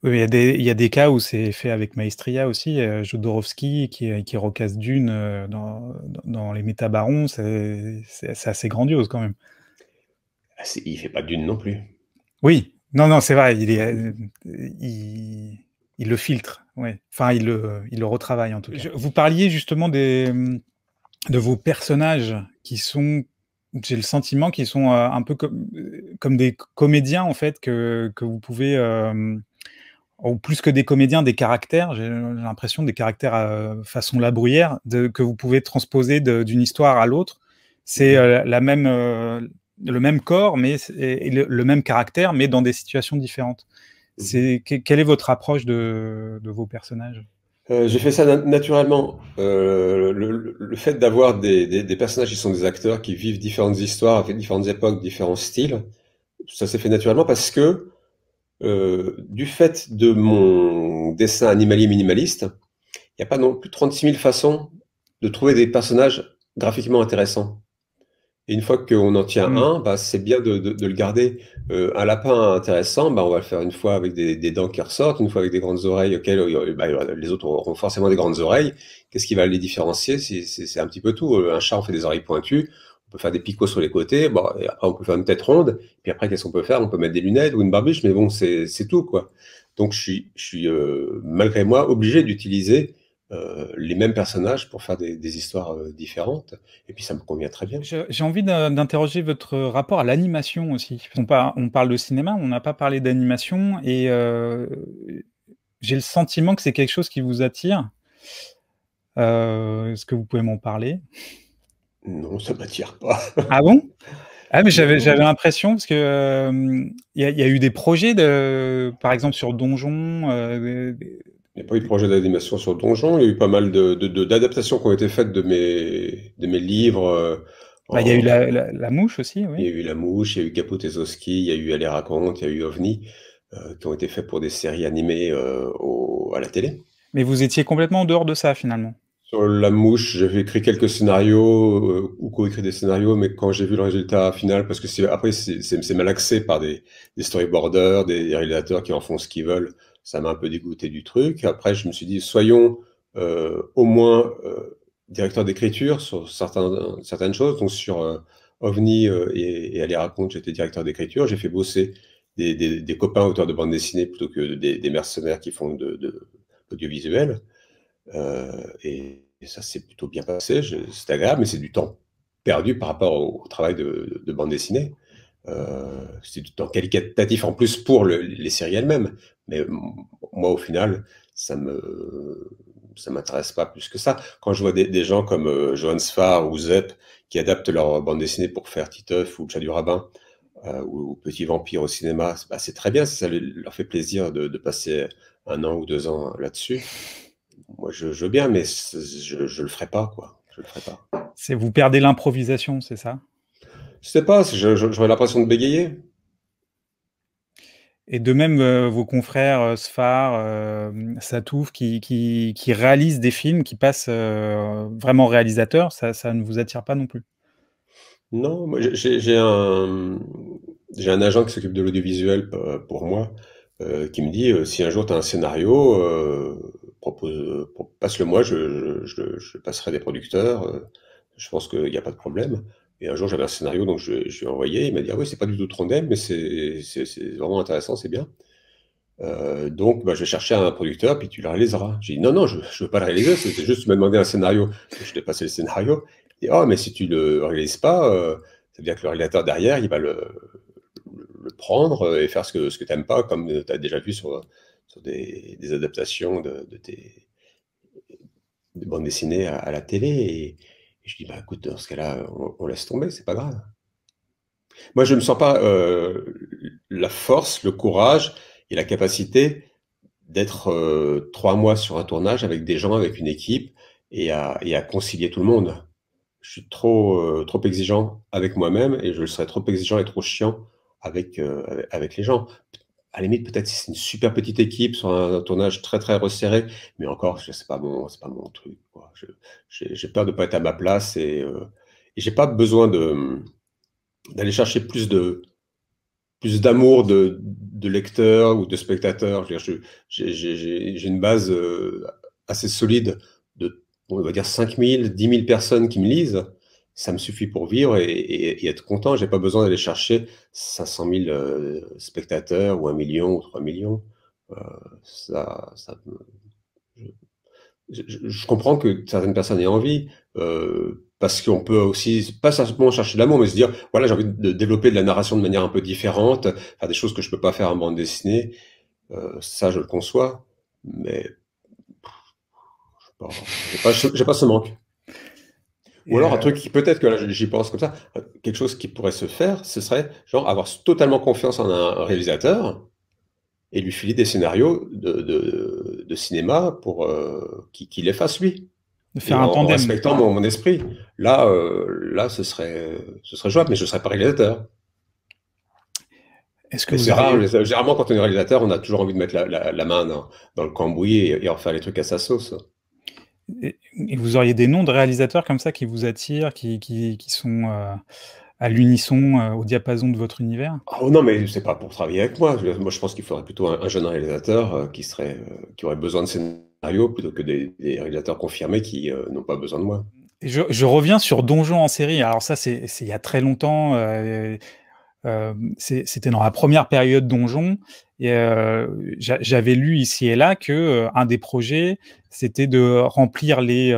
Speaker 2: Oui, il y a des cas où c'est fait avec Maestria aussi, Jodorowsky qui recasse Dune dans les Métabarons, c'est assez grandiose quand même.
Speaker 1: Ah, il fait pas d'une non plus.
Speaker 2: Oui, non, non, c'est vrai, il, il le filtre, ouais. Enfin, il le retravaille en tout cas. Vous parliez justement de vos personnages qui sont j'ai le sentiment qu'ils sont un peu comme des comédiens, en fait, que vous pouvez, ou plus que des comédiens, des caractères. J'ai l'impression des caractères façon La Bruyère, que vous pouvez transposer d'une histoire à l'autre. C'est
Speaker 1: Mhm.
Speaker 2: le même corps, mais et le même caractère, mais dans des situations différentes.
Speaker 1: Mhm.
Speaker 2: Quelle est votre approche de vos personnages?
Speaker 1: J'ai fait ça naturellement. Le fait d'avoir des personnages qui sont des acteurs, qui vivent différentes histoires, avec différentes époques, différents styles, ça s'est fait naturellement parce que du fait de mon dessin animalier minimaliste, il n'y a pas non plus 36 000 façons de trouver des personnages graphiquement intéressants. Et une fois qu'on en tient
Speaker 2: Hmm.
Speaker 1: un, bah, c'est bien de le garder. Un lapin intéressant, bah, on va le faire une fois avec des dents qui ressortent, une fois avec des grandes oreilles auxquelles bah, les autres auront forcément des grandes oreilles. Qu'est-ce qui va les différencier? C'est un petit peu tout. Un chat, on fait des oreilles pointues, on peut faire des picots sur les côtés, bon, et après on peut faire une tête ronde, puis après qu'est-ce qu'on peut faire? On peut mettre des lunettes ou une barbiche, mais bon, c'est tout, quoi. Donc je suis malgré moi obligé d'utiliser les mêmes personnages pour faire des histoires différentes. Et puis ça me convient très bien.
Speaker 2: J'ai envie d'interroger votre rapport à l'animation aussi. On parle de cinéma, on n'a pas parlé d'animation, et j'ai le sentiment que c'est quelque chose qui vous attire. Est-ce que vous pouvez m'en parler?
Speaker 1: Non, ça m'attire pas.
Speaker 2: Ah bon? Ah, mais
Speaker 1: Non,
Speaker 2: j'avais l'impression, parce que il y a eu des projets par exemple sur Donjon.
Speaker 1: il n'y a pas eu de projet d'animation sur Donjon. Il y a eu pas mal d'adaptations qui ont été faites de mes livres.
Speaker 2: Bah, il y a eu
Speaker 1: En-
Speaker 2: la mouche aussi,
Speaker 1: il y
Speaker 2: oui.
Speaker 1: a eu La Mouche, il y a eu Caput et Zoski, il y a eu Elle les raconte, il y a eu OVNI, qui ont été faits pour des séries animées à la télé.
Speaker 2: Mais vous étiez complètement en dehors de ça finalement.
Speaker 1: Sur La Mouche, j'avais écrit quelques scénarios ou co-écrit des scénarios, mais quand j'ai vu le résultat final, parce que après c'est malaxé par des storyboarders, des réalisateurs qui en font ce qu'ils veulent, ça m'a un peu dégoûté du truc. Après, je me suis dit, soyons au moins directeur d'écriture sur certaines choses. Donc sur OVNI et Elle les raconte, j'étais directeur d'écriture. J'ai fait bosser des copains auteurs de bande dessinée plutôt que des mercenaires qui font de l'audiovisuel. Et ça s'est plutôt bien passé, c'est agréable, mais c'est du temps perdu par rapport au travail de bande dessinée. C'est du temps qualitatif en plus pour les séries elles-mêmes. Mais moi, au final, ça m'intéresse pas plus que ça. Quand je vois des gens comme Johann Sfar ou Zep qui adaptent leur bande dessinée pour faire Titeuf ou Le Chat du Rabbin ou Petit Vampire au cinéma, bah, c'est très bien, si ça leur fait plaisir de passer 1 an ou 2 ans là-dessus. Moi, je veux bien, mais je le ferai pas, quoi. Je le ferai pas.
Speaker 2: Vous perdez l'improvisation, c'est ça?
Speaker 1: Je sais pas, j'aurais l'impression de bégayer.
Speaker 2: Et de même, vos confrères Sfar, Satouf, qui réalisent des films, qui passent vraiment réalisateurs, ça ne vous attire pas non plus?
Speaker 1: Non, moi, j'ai un agent qui s'occupe de l'audiovisuel pour moi, qui me dit, si un jour tu as un scénario, passe-le moi, je passerai des producteurs, je pense qu'il n'y a pas de problème. Et un jour j'avais un scénario, donc je lui ai envoyé, il m'a dit, ah oui, c'est pas du tout Trondheim, mais c'est vraiment intéressant, c'est bien. Donc, bah, je vais chercher un producteur, puis tu le réaliseras. J'ai dit, non, non, je ne veux pas le réaliser, c'était juste, tu m'as demandé un scénario, je t'ai passé le scénario. Et, oh, mais si tu le réalises pas, ça veut dire que le réalisateur derrière, il va le prendre et faire ce que tu n'aimes pas, comme tu as déjà vu sur des adaptations de bandes dessinées à la télé. Et je dis, bah, écoute, dans ce cas-là, on laisse tomber, c'est pas grave. Moi, je ne me sens pas la force, le courage et la capacité d'être 3 mois sur un tournage avec des gens, avec une équipe et à concilier tout le monde. Je suis trop exigeant avec moi-même et je serais trop exigeant et trop chiant avec les gens. À la limite, peut-être si c'est une super petite équipe sur un tournage très très resserré, mais encore, c'est pas mon truc, quoi. J'ai peur de pas être à ma place et j'ai pas besoin d'aller chercher plus d'amour de lecteurs ou de spectateurs. Je veux dire, j'ai une base assez solide de, on va dire, 5 000, 10 000 personnes qui me lisent. Ça me suffit pour vivre et être content. J'ai pas besoin d'aller chercher 500 000 spectateurs ou 1 million ou 3 millions. Euh, je, je comprends que certaines personnes aient envie. parce qu'on peut aussi, pas simplement chercher l'amour, mais se dire, voilà, j'ai envie de développer de la narration de manière un peu différente, faire des choses que je peux pas faire en bande dessinée. Ça, je le conçois, mais j'ai pas ce manque. Ou
Speaker 2: Et,
Speaker 1: alors un truc qui peut-être que là j'y pense comme ça, quelque chose qui pourrait se faire, ce serait genre avoir totalement confiance en un réalisateur et lui filer des scénarios de cinéma pour qu'il les fasse lui.
Speaker 2: de
Speaker 1: Et
Speaker 2: faire un
Speaker 1: en
Speaker 2: tandem.
Speaker 1: respectant mon esprit. Là, ce serait jouable, mais je ne serais pas réalisateur.
Speaker 2: Est-ce que
Speaker 1: Mais
Speaker 2: vous
Speaker 1: c'est rare,
Speaker 2: auriez,
Speaker 1: généralement quand on est réalisateur, on a toujours envie de mettre la main dans le cambouis et en faire les trucs à sa sauce.
Speaker 2: et vous auriez des noms de réalisateurs comme ça qui vous attirent, qui sont à l'unisson, au diapason de votre univers?
Speaker 1: Oh non, mais c'est pas pour travailler avec moi. Moi, je pense qu'il faudrait plutôt un jeune réalisateur qui aurait besoin de scénario plutôt que des réalisateurs confirmés qui n'ont pas besoin de moi.
Speaker 2: Et je reviens sur Donjon en série. Alors ça, c'est il y a très longtemps. C'était dans la première période Donjon. Et j'avais lu ici et là que un des projets, c'était de remplir les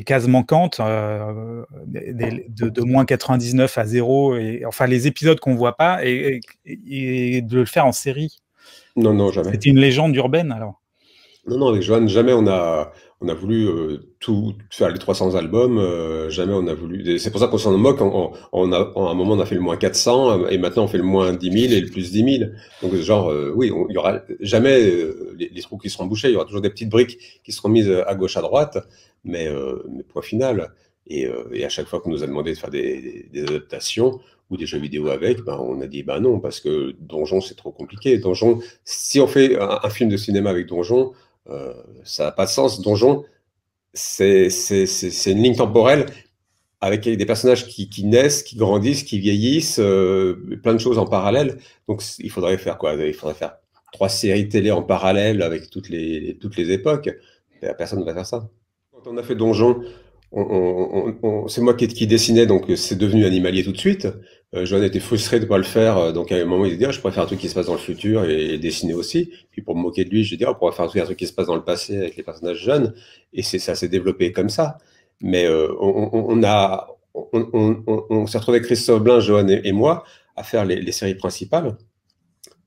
Speaker 2: cases manquantes de moins 99 à 0, et enfin les épisodes qu'on voit pas, et de le faire en série.
Speaker 1: Non, non, jamais.
Speaker 2: C'était une légende urbaine alors.
Speaker 1: Non, non, avec Johan, jamais on a voulu tout faire les 300 albums, jamais on a voulu. C'est pour ça qu'on s'en moque. À un moment, on a fait le moins 400 et maintenant on fait le moins 10 000 et le plus 10 000. Donc, genre, oui, il y aura jamais les trous qui seront bouchés. Il y aura toujours des petites briques qui seront mises à gauche, à droite, mais point final. Et à chaque fois qu'on nous a demandé de faire des adaptations ou des jeux vidéo avec, ben, on a dit bah non, parce que Donjon, c'est trop compliqué. Donjon, si on fait un film de cinéma avec Donjon, ça n'a pas de sens. Donjon, c'est une ligne temporelle avec des personnages qui naissent, qui grandissent, qui vieillissent, plein de choses en parallèle. Donc il faudrait faire quoi? Il faudrait faire 3 séries télé en parallèle avec toutes les époques. Et personne ne va faire ça. Quand on a fait Donjon, c'est moi qui dessinais, donc c'est devenu animalier tout de suite. Johan était frustré de ne pas le faire, donc à un moment il a dit ah, je pourrais faire un truc qui se passe dans le futur et dessiner aussi. Puis pour me moquer de lui, j'ai dit ah, on pourrait faire un truc qui se passe dans le passé avec les personnages jeunes. Et ça s'est développé comme ça. Mais on s'est retrouvé Christophe Blain, Johan et moi à faire les séries principales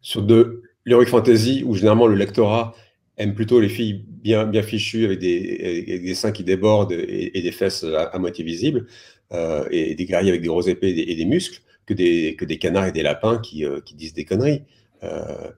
Speaker 1: sur de l'heroic fantasy où généralement le lectorat aime plutôt les filles bien fichues avec des seins qui débordent et des fesses à moitié visibles, et des guerriers avec des grosses épées et des muscles, que des canards et des lapins qui disent des conneries.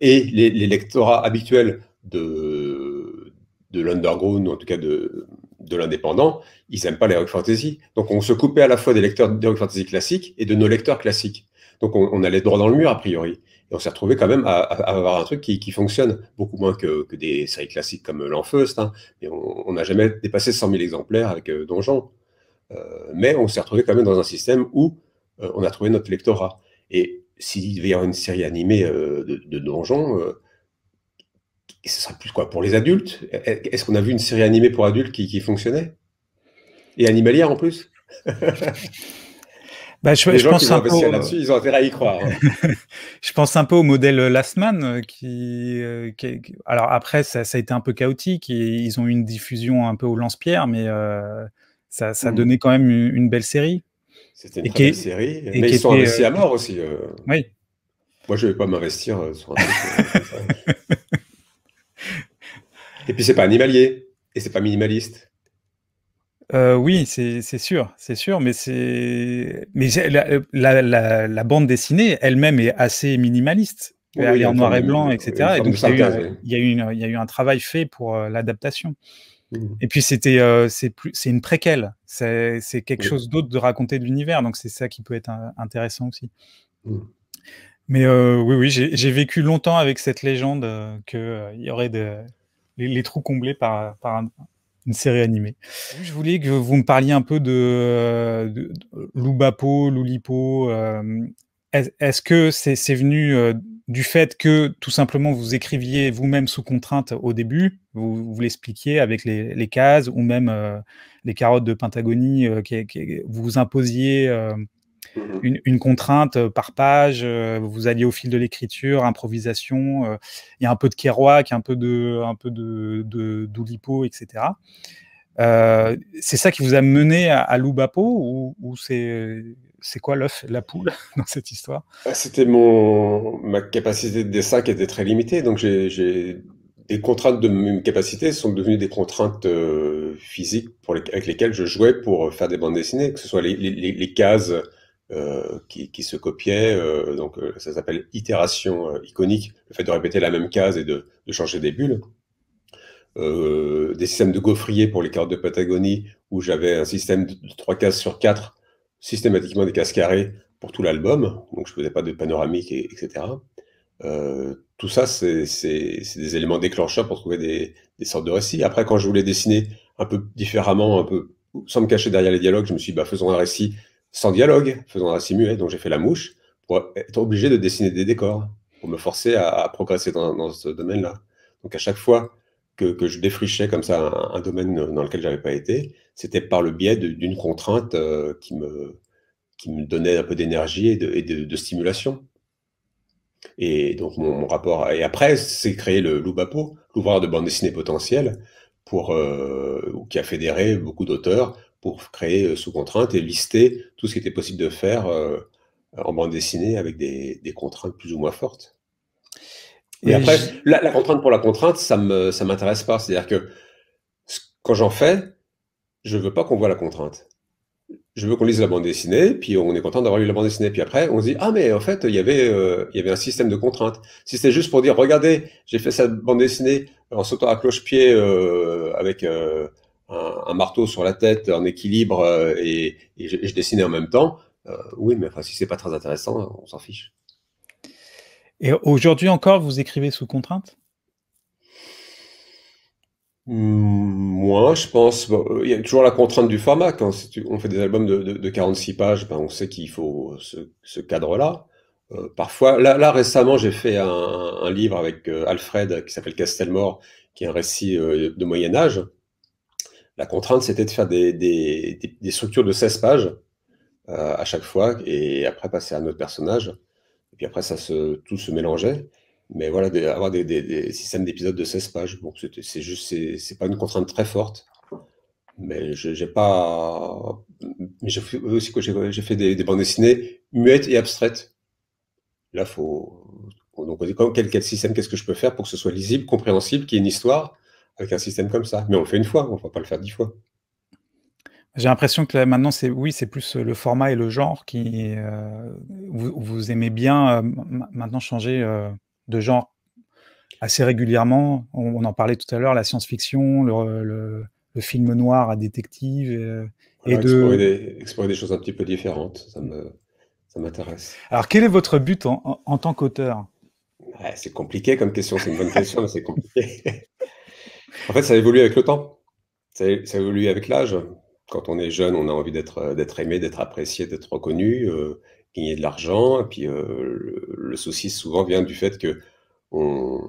Speaker 1: Et les lectorats habituels de l'underground, ou en tout cas de l'indépendant, ils n'aiment pas l'heroic fantasy. Donc on se coupait à la fois des lecteurs d'heroic fantasy classiques et de nos lecteurs classiques. Donc on allait droit dans le mur a priori. Et on s'est retrouvé quand même à avoir un truc qui fonctionne beaucoup moins que des séries classiques comme L'Enfeust, hein. Et on n'a jamais dépassé 100 000 exemplaires avec Donjon. Mais on s'est retrouvé quand même dans un système où on a trouvé notre lectorat. Et s'il devait y avoir une série animée de Donjon, ce serait plus quoi pour les adultes? Est-ce qu'on a vu une série animée pour adultes qui fonctionnait? Et animalière en plus?
Speaker 2: Bah,
Speaker 1: Les
Speaker 2: je
Speaker 1: gens qui
Speaker 2: pense
Speaker 1: vont
Speaker 2: un peu
Speaker 1: investir là-dessus, ils ont intérêt à y croire, hein.
Speaker 2: je pense un peu au modèle Last Man, alors après ça a été un peu chaotique et ils ont eu une diffusion un peu au lance-pierre, mais ça donnait quand même une belle série
Speaker 1: C'était une
Speaker 2: et
Speaker 1: très belle série,
Speaker 2: et
Speaker 1: mais
Speaker 2: qui
Speaker 1: ils sont
Speaker 2: était
Speaker 1: investis à mort aussi.
Speaker 2: oui.
Speaker 1: Moi, je ne vais pas m'investir sur un truc comme ça. Et puis, c'est pas animalier, et c'est pas minimaliste.
Speaker 2: Oui, c'est sûr, mais la bande dessinée elle-même est assez minimaliste.
Speaker 1: Oui,
Speaker 2: Elle
Speaker 1: oui, il y
Speaker 2: est
Speaker 1: a
Speaker 2: en
Speaker 1: une forme
Speaker 2: noir et blanc, et
Speaker 1: une
Speaker 2: cetera, et
Speaker 1: forme de
Speaker 2: donc
Speaker 1: synthèse, oui.
Speaker 2: il y a eu un travail fait pour l'adaptation.
Speaker 1: Mhm.
Speaker 2: Et puis c'est une préquelle, c'est quelque
Speaker 1: Oui.
Speaker 2: chose d'autre de raconter de l'univers, donc c'est ça qui peut être intéressant aussi.
Speaker 1: Mhm.
Speaker 2: Mais oui, j'ai vécu longtemps avec cette légende qu'il y aurait les trous comblés par une série animée. Je voulais que vous me parliez un peu de Loubapo, Loulipo. Est-ce que c'est venu du fait que tout simplement vous écriviez vous-même sous contrainte au début, vous l'expliquiez avec les cases, ou même les carottes de Pentagonie, vous vous imposiez
Speaker 1: Mhm.
Speaker 2: une contrainte par page, vous alliez au fil de l'écriture, improvisation, il y a un peu de Kerouac, un peu de d'Oulipo, etc. C'est ça qui vous a mené à l'Oubapo ou c'est quoi l'œuf, la poule dans cette histoire?
Speaker 1: C'était ma capacité de dessin qui était très limitée, donc des contraintes de mes capacités sont devenues des contraintes physiques avec lesquelles je jouais pour faire des bandes dessinées, que ce soit les cases qui se copiaient, ça s'appelle itération iconique, le fait de répéter la même case et de changer des bulles. Des systèmes de gaufrier pour les carottes de Patagonie, où j'avais un système de 3 cases sur 4, systématiquement des cases carrées pour tout l'album, donc je faisais pas de panoramique, etc. Tout ça, c'est des éléments déclencheurs pour trouver des sortes de récits. Après, quand je voulais dessiner un peu différemment, un peu sans me cacher derrière les dialogues, je me suis dit, faisons un récit sans dialogue, faisons un récit muet. Donc j'ai fait La Mouche pour être obligé de dessiner des décors, pour me forcer à progresser dans ce domaine-là. Donc à chaque fois que je défrichais comme ça un domaine dans lequel j'avais pas été, c'était par le biais d'une contrainte qui me donnait un peu d'énergie et de stimulation. Et donc mon rapport. Et après, c'est créé le Loubapo, l'ouvreur de bande dessinée potentielle, qui a fédéré beaucoup d'auteurs pour créer sous contrainte et lister tout ce qui était possible de faire en bande dessinée avec des contraintes plus ou moins fortes. Mais après, la contrainte pour la contrainte, ça m'intéresse pas. C'est-à-dire que quand j'en fais, je veux pas qu'on voit la contrainte. Je veux qu'on lise la bande dessinée, puis on est content d'avoir lu la bande dessinée. Puis après, on se dit, ah mais en fait, il y avait un système de contraintes. Si c'était juste pour dire, regardez, j'ai fait cette bande dessinée en sautant à cloche-pied avec un marteau sur la tête en équilibre et je dessinais en même temps, oui, mais enfin, si c'est pas très intéressant, on s'en fiche.
Speaker 2: Et aujourd'hui encore, vous écrivez sous contrainte?
Speaker 1: Moi, je pense, il y a toujours la contrainte du format. Quand on fait des albums de 46 pages, on sait qu'il faut ce cadre-là. Parfois, là récemment, j'ai fait un livre avec Alfred qui s'appelle Castelmore, qui est un récit de Moyen Âge. La contrainte, c'était de faire des structures de 16 pages à chaque fois, et après passer à un autre personnage. Et puis après, tout se mélangeait. Mais voilà, avoir des systèmes d'épisodes de 16 pages, bon, c'est pas une contrainte très forte. Mais j'ai pas. Mais j'ai fait aussi que j'ai fait des bandes dessinées muettes et abstraites. Là, donc on dit quel système, qu'est-ce que je peux faire pour que ce soit lisible, compréhensible, qu'il y ait une histoire avec un système comme ça. Mais on le fait une fois, on ne va pas le faire 10 fois.
Speaker 2: J'ai l'impression que là, maintenant, c'est plus le format et le genre qui vous aimez bien maintenant changer de genre assez régulièrement. On en parlait tout à l'heure, la science-fiction, le film noir à détective.
Speaker 1: Voilà, explorer des choses un petit peu différentes, ça m'intéresse.
Speaker 2: Alors, quel est votre but en tant qu'auteur?
Speaker 1: Ouais, c'est compliqué comme question, c'est une bonne question, mais c'est compliqué. En fait, ça évolue avec le temps, ça évolue avec l'âge. Quand on est jeune, on a envie d'être aimé, d'être apprécié, d'être reconnu, gagner de l'argent. Et puis le souci souvent vient du fait que on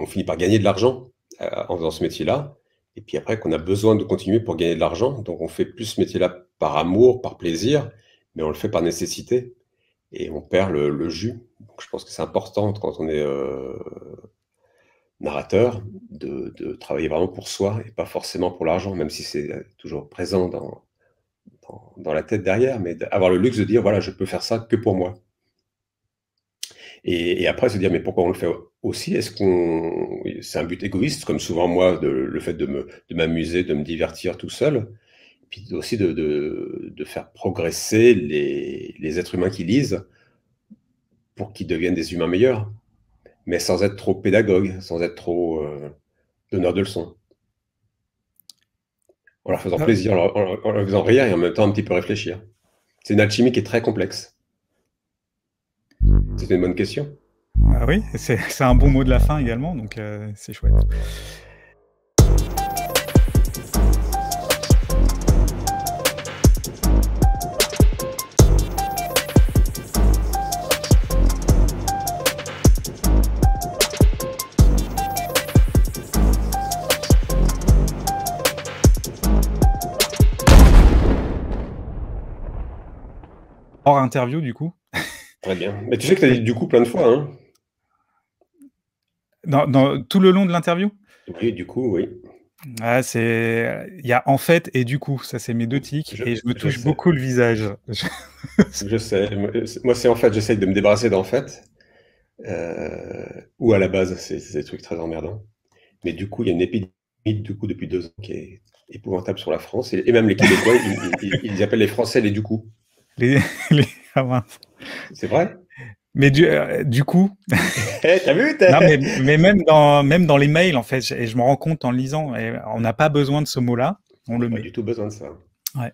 Speaker 1: finit par gagner de l'argent en faisant ce métier-là. Et puis après, qu'on a besoin de continuer pour gagner de l'argent. Donc on fait plus ce métier-là par amour, par plaisir, mais on le fait par nécessité. Et on perd le jus. Donc je pense que c'est important quand on est narrateur de travailler vraiment pour soi et pas forcément pour l'argent, même si c'est toujours présent dans la tête derrière, mais avoir le luxe de dire, voilà, je peux faire ça que pour moi. Et après se dire, mais pourquoi on le fait aussi? C'est un but égoïste, comme souvent moi, le fait de m'amuser, de me divertir tout seul, puis aussi de faire progresser les êtres humains qui lisent pour qu'ils deviennent des humains meilleurs, mais sans être trop pédagogue, sans être trop donneur de leçons. En leur faisant plaisir, en leur faisant rire et en même temps un petit peu réfléchir. C'est une alchimie qui est très complexe. C'est une bonne question.
Speaker 2: Ah oui, c'est un bon mot de la fin également, donc c'est chouette. Hors interview, du coup.
Speaker 1: Très bien. Mais tu sais que tu as dit du coup plein de fois, hein?
Speaker 2: Dans tout le long de l'interview?
Speaker 1: Oui, du coup, oui.
Speaker 2: Ah, il y a en fait et du coup, ça c'est mes deux tics
Speaker 1: Je
Speaker 2: et je me
Speaker 1: je
Speaker 2: touche
Speaker 1: sais,
Speaker 2: beaucoup le visage.
Speaker 1: je sais. Moi, c'est en fait, j'essaye de me débarrasser d'en fait, ou à la base, c'est des trucs très emmerdants. Mais du coup, il y a une épidémie du coup depuis 2 ans qui est épouvantable sur la France et même les Québécois, ils appellent les Français les du coup.
Speaker 2: Les, ah mince.
Speaker 1: C'est vrai?
Speaker 2: Mais du coup,
Speaker 1: Eh, t'as vu?
Speaker 2: non, mais même dans les mails, en fait, et je me rends compte en lisant, et on n'a pas besoin de ce mot-là, on
Speaker 1: On n'a
Speaker 2: le
Speaker 1: pas
Speaker 2: met.
Speaker 1: du tout besoin de ça.
Speaker 2: Ouais.